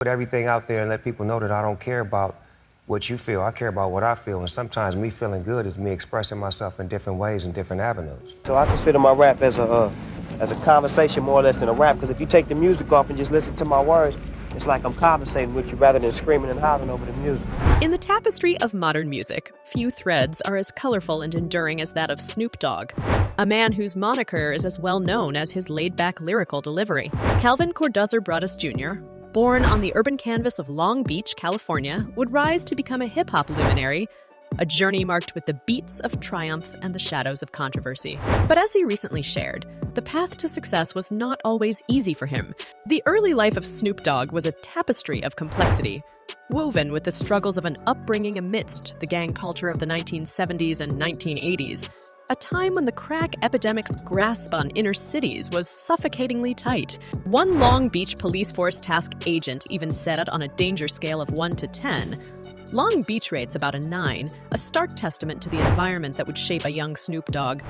Put everything out there and let people know that I don't care about what you feel. I care about what I feel, and sometimes me feeling good is me expressing myself in different ways and different avenues. So I consider my rap as a conversation more or less than a rap, because if you take the music off and just listen to my words, it's like I'm conversating with you rather than screaming and hollering over the music. In the tapestry of modern music, few threads are as colorful and enduring as that of Snoop Dogg, a man whose moniker is as well known as his laid-back lyrical delivery. Calvin Corduzzer Broadus Jr., born on the urban canvas of Long Beach, California, would rise to become a hip-hop luminary, a journey marked with the beats of triumph and the shadows of controversy. But as he recently shared, the path to success was not always easy for him. The early life of Snoop Dogg was a tapestry of complexity, woven with the struggles of an upbringing amidst the gang culture of the 1970s and 1980s, a time when the crack epidemic's grasp on inner cities was suffocatingly tight. One Long Beach police force task agent even said on a danger scale of 1 to 10, Long Beach rates about a 9, a stark testament to the environment that would shape a young Snoop Dogg.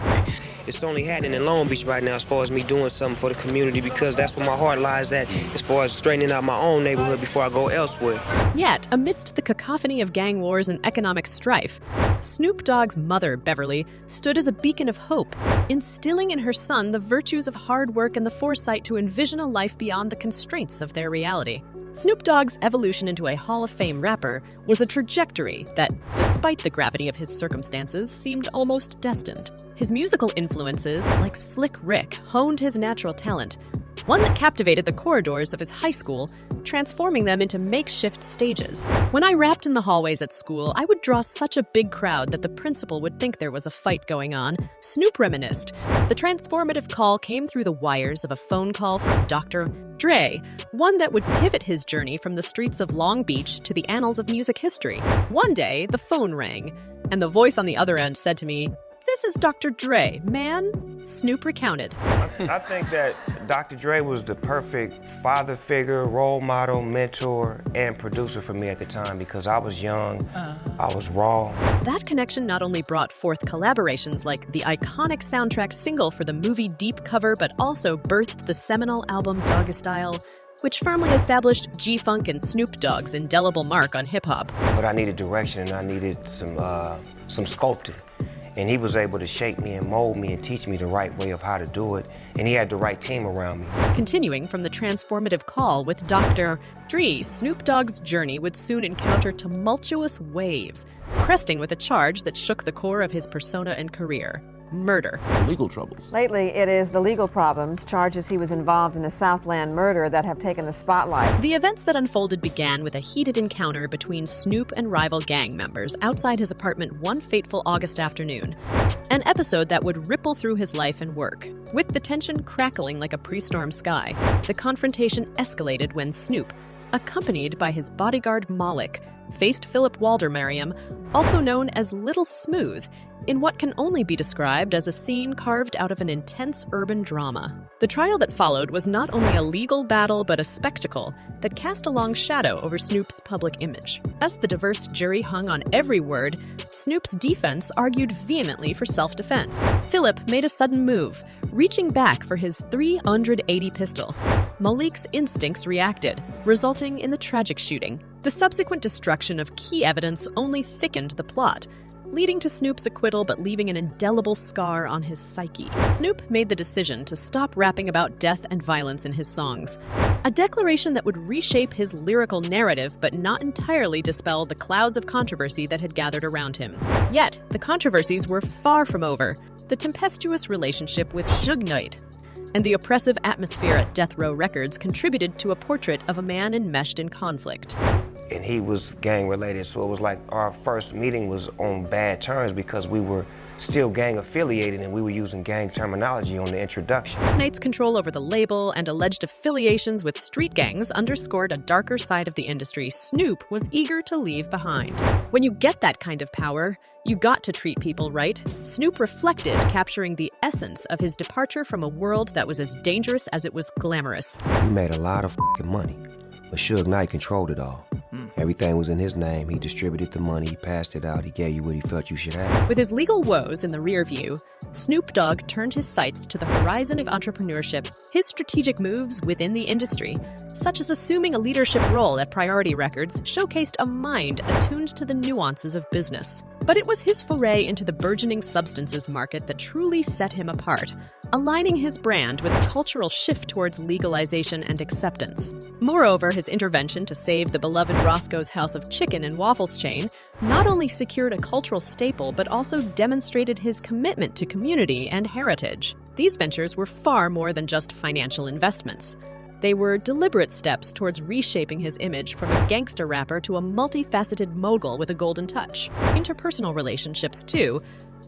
It's only happening in Long Beach right now as far as me doing something for the community, because that's where my heart lies at as far as straightening out my own neighborhood before I go elsewhere. Yet, amidst the cacophony of gang wars and economic strife, Snoop Dogg's mother, Beverly, stood as a beacon of hope, instilling in her son the virtues of hard work and the foresight to envision a life beyond the constraints of their reality. Snoop Dogg's evolution into a Hall of Fame rapper was a trajectory that, despite the gravity of his circumstances, seemed almost destined. His musical influences, like Slick Rick, honed his natural talent, one that captivated the corridors of his high school, transforming them into makeshift stages. When I rapped in the hallways at school, I would draw such a big crowd that the principal would think there was a fight going on. Snoop reminisced. The transformative call came through the wires of a phone call from Dr. Dre, one that would pivot his journey from the streets of Long Beach to the annals of music history. One day, the phone rang, and the voice on the other end said to me, "This is Dr. Dre, man." Snoop recounted. I think that Dr. Dre was the perfect father figure, role model, mentor, and producer for me at the time, because I was young, I was raw. That connection not only brought forth collaborations like the iconic soundtrack single for the movie Deep Cover, but also birthed the seminal album Doggy Style, which firmly established G-Funk and Snoop Dogg's indelible mark on hip-hop. But I needed direction, and I needed some sculpting. And he was able to shape me and mold me and teach me the right way of how to do it. And he had the right team around me. Continuing from the transformative call with Dr. Dre, Snoop Dogg's journey would soon encounter tumultuous waves, cresting with a charge that shook the core of his persona and career: murder. Legal troubles. Lately, it is the legal problems, charges he was involved in a Southland murder, that have taken the spotlight. The events that unfolded began with a heated encounter between Snoop and rival gang members outside his apartment one fateful August afternoon, an episode that would ripple through his life and work. With the tension crackling like a pre-storm sky, the confrontation escalated when Snoop, accompanied by his bodyguard Malik, faced Philip Walder-Merriam, also known as Little Smooth, in what can only be described as a scene carved out of an intense urban drama. The trial that followed was not only a legal battle but a spectacle that cast a long shadow over Snoop's public image. As the diverse jury hung on every word, Snoop's defense argued vehemently for self-defense. Philip made a sudden move, reaching back for his .380 pistol. Malik's instincts reacted, resulting in the tragic shooting. The subsequent destruction of key evidence only thickened the plot, leading to Snoop's acquittal but leaving an indelible scar on his psyche. Snoop made the decision to stop rapping about death and violence in his songs, a declaration that would reshape his lyrical narrative but not entirely dispel the clouds of controversy that had gathered around him. Yet, the controversies were far from over. The tempestuous relationship with Suge Knight and the oppressive atmosphere at Death Row Records contributed to a portrait of a man enmeshed in conflict. And he was gang related, so it was like our first meeting was on bad terms because we were still gang affiliated and we were using gang terminology on the introduction. Knight's control over the label and alleged affiliations with street gangs underscored a darker side of the industry Snoop was eager to leave behind. When you get that kind of power, you got to treat people right. Snoop reflected, capturing the essence of his departure from a world that was as dangerous as it was glamorous. We made a lot of money, but Suge Knight controlled it all. Everything was in his name. He distributed the money, he passed it out, he gave you what he felt you should have. With his legal woes in the rear view, Snoop Dogg turned his sights to the horizon of entrepreneurship. His strategic moves within the industry, such as assuming a leadership role at Priority Records, showcased a mind attuned to the nuances of business. But it was his foray into the burgeoning substances market that truly set him apart, aligning his brand with a cultural shift towards legalization and acceptance. Moreover, his intervention to save the beloved Roscoe's House of Chicken and Waffles chain not only secured a cultural staple but also demonstrated his commitment to community and heritage. These ventures were far more than just financial investments. They were deliberate steps towards reshaping his image from a gangster rapper to a multifaceted mogul with a golden touch. Interpersonal relationships, too,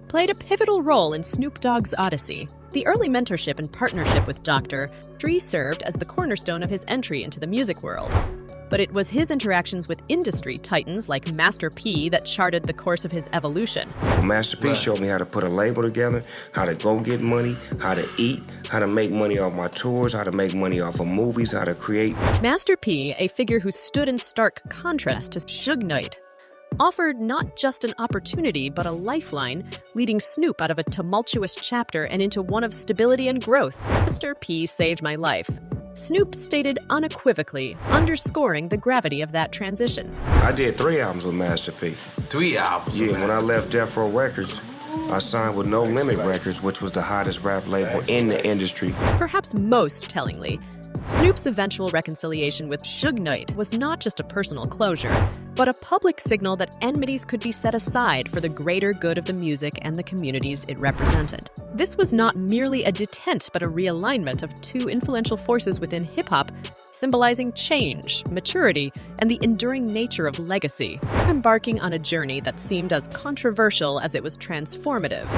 played a pivotal role in Snoop Dogg's odyssey. The early mentorship and partnership with Dr. Dre served as the cornerstone of his entry into the music world. But it was his interactions with industry titans like Master P that charted the course of his evolution. Well, Master P showed me how to put a label together, how to go get money, how to eat, how to make money off my tours, how to make money off of movies, how to create. Master P, a figure who stood in stark contrast to Suge Knight, offered not just an opportunity but a lifeline, leading Snoop out of a tumultuous chapter and into one of stability and growth. Master P saved my life, Snoop stated unequivocally, underscoring the gravity of that transition. I did 3 albums with Master P. 3 albums? Yeah, when I left Death Row Records, I signed with No Limit Records, which was the hottest rap label in the industry. Perhaps most tellingly, Snoop's eventual reconciliation with Suge Knight was not just a personal closure, but a public signal that enmities could be set aside for the greater good of the music and the communities it represented. This was not merely a detent, but a realignment of 2 influential forces within hip-hop, symbolizing change, maturity, and the enduring nature of legacy, embarking on a journey that seemed as controversial as it was transformative.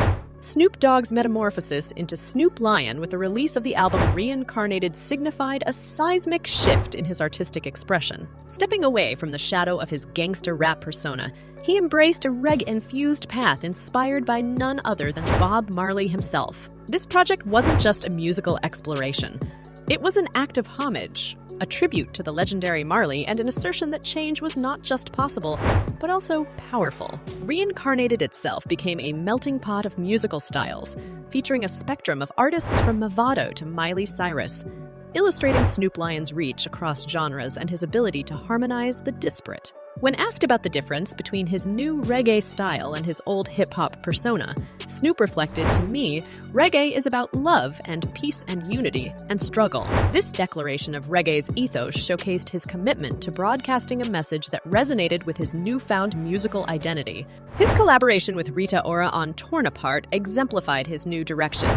Snoop Dogg's metamorphosis into Snoop Lion with the release of the album Reincarnated signified a seismic shift in his artistic expression. Stepping away from the shadow of his gangster rap persona, he embraced a reggae-infused path inspired by none other than Bob Marley himself. This project wasn't just a musical exploration. It was an act of homage, a tribute to the legendary Marley, and an assertion that change was not just possible, but also powerful. Reincarnated itself became a melting pot of musical styles, featuring a spectrum of artists from Mavado to Miley Cyrus, illustrating Snoop Lion's reach across genres and his ability to harmonize the disparate. When asked about the difference between his new reggae style and his old hip-hop persona, Snoop reflected, "To me, reggae is about love and peace and unity and struggle." This declaration of reggae's ethos showcased his commitment to broadcasting a message that resonated with his newfound musical identity. His collaboration with Rita Ora on Torn Apart exemplified his new direction,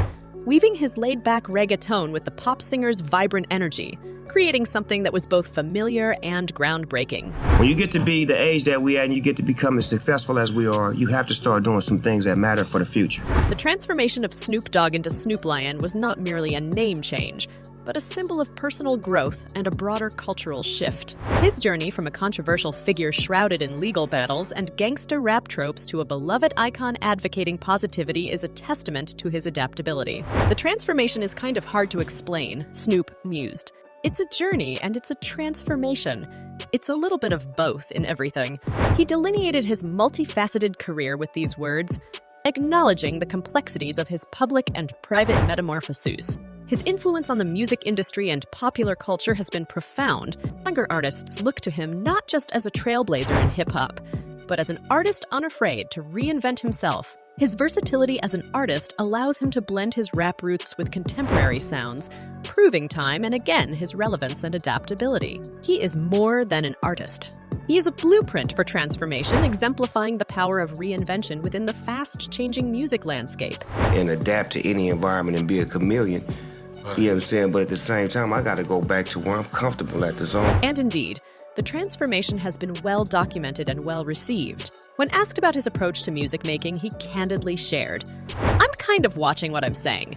weaving his laid-back reggae tone with the pop singer's vibrant energy, creating something that was both familiar and groundbreaking. When you get to be the age that we at and you get to become as successful as we are, you have to start doing some things that matter for the future. The transformation of Snoop Dogg into Snoop Lion was not merely a name change, but a symbol of personal growth and a broader cultural shift. His journey from a controversial figure shrouded in legal battles and gangster rap tropes to a beloved icon advocating positivity is a testament to his adaptability. The transformation is kind of hard to explain, Snoop mused. It's a journey and it's a transformation. It's a little bit of both in everything. He delineated his multifaceted career with these words, acknowledging the complexities of his public and private metamorphoses. His influence on the music industry and popular culture has been profound. Younger artists look to him not just as a trailblazer in hip-hop, but as an artist unafraid to reinvent himself. His versatility as an artist allows him to blend his rap roots with contemporary sounds, proving time and again his relevance and adaptability. He is more than an artist. He is a blueprint for transformation, exemplifying the power of reinvention within the fast-changing music landscape. And adapt to any environment and be a chameleon. You know what I'm saying? But at the same time, I got to go back to where I'm comfortable at the zone. And indeed, the transformation has been well documented and well received. When asked about his approach to music making, he candidly shared, "I'm kind of watching what I'm saying,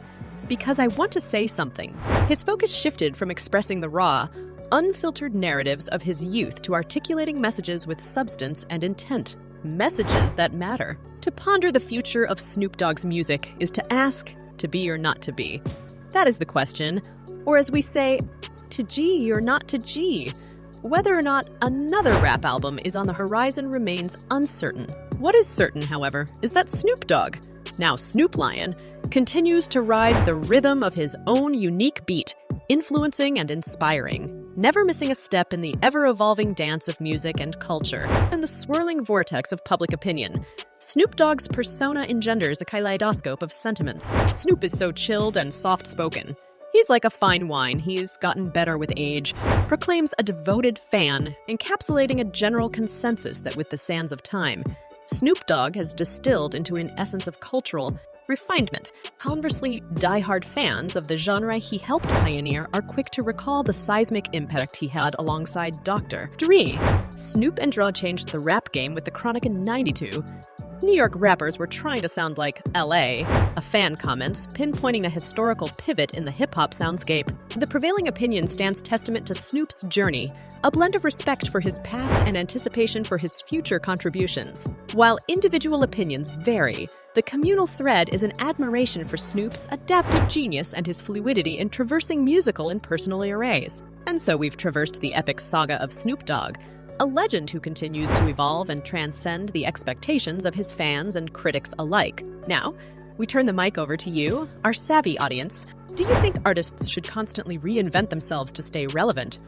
because I want to say something." His focus shifted from expressing the raw, unfiltered narratives of his youth to articulating messages with substance and intent. Messages that matter. To ponder the future of Snoop Dogg's music is to ask, to be or not to be. That is the question. Or as we say, to G or not to G. Whether or not another rap album is on the horizon remains uncertain. What is certain, however, is that Snoop Dogg, now Snoop Lion, continues to ride the rhythm of his own unique beat, influencing and inspiring, never missing a step in the ever-evolving dance of music and culture and the swirling vortex of public opinion. Snoop Dogg's persona engenders a kaleidoscope of sentiments. Snoop is so chilled and soft-spoken. He's like a fine wine, he's gotten better with age, proclaims a devoted fan, encapsulating a general consensus that with the sands of time, Snoop Dogg has distilled into an essence of cultural refinement. Conversely, die-hard fans of the genre he helped pioneer are quick to recall the seismic impact he had alongside Dr. Dre. Snoop and Dre changed the rap game with The Chronic in '92. New York rappers were trying to sound like LA, a fan comments, pinpointing a historical pivot in the hip-hop soundscape. The prevailing opinion stands testament to Snoop's journey, a blend of respect for his past and anticipation for his future contributions. While individual opinions vary, the communal thread is an admiration for Snoop's adaptive genius and his fluidity in traversing musical and personal arrays. And so we've traversed the epic saga of Snoop Dogg, a legend who continues to evolve and transcend the expectations of his fans and critics alike. Now, we turn the mic over to you, our savvy audience. Do you think artists should constantly reinvent themselves to stay relevant?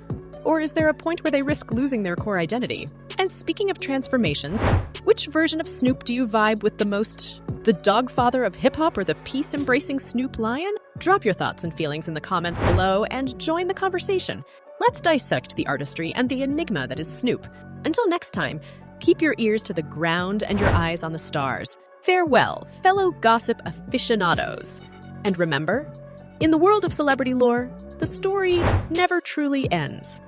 Or is there a point where they risk losing their core identity? And speaking of transformations, which version of Snoop do you vibe with the most? The dog father of hip-hop or the peace-embracing Snoop Lion? Drop your thoughts and feelings in the comments below and join the conversation. Let's dissect the artistry and the enigma that is Snoop. Until next time, keep your ears to the ground and your eyes on the stars. Farewell, fellow gossip aficionados. And remember, in the world of celebrity lore, the story never truly ends.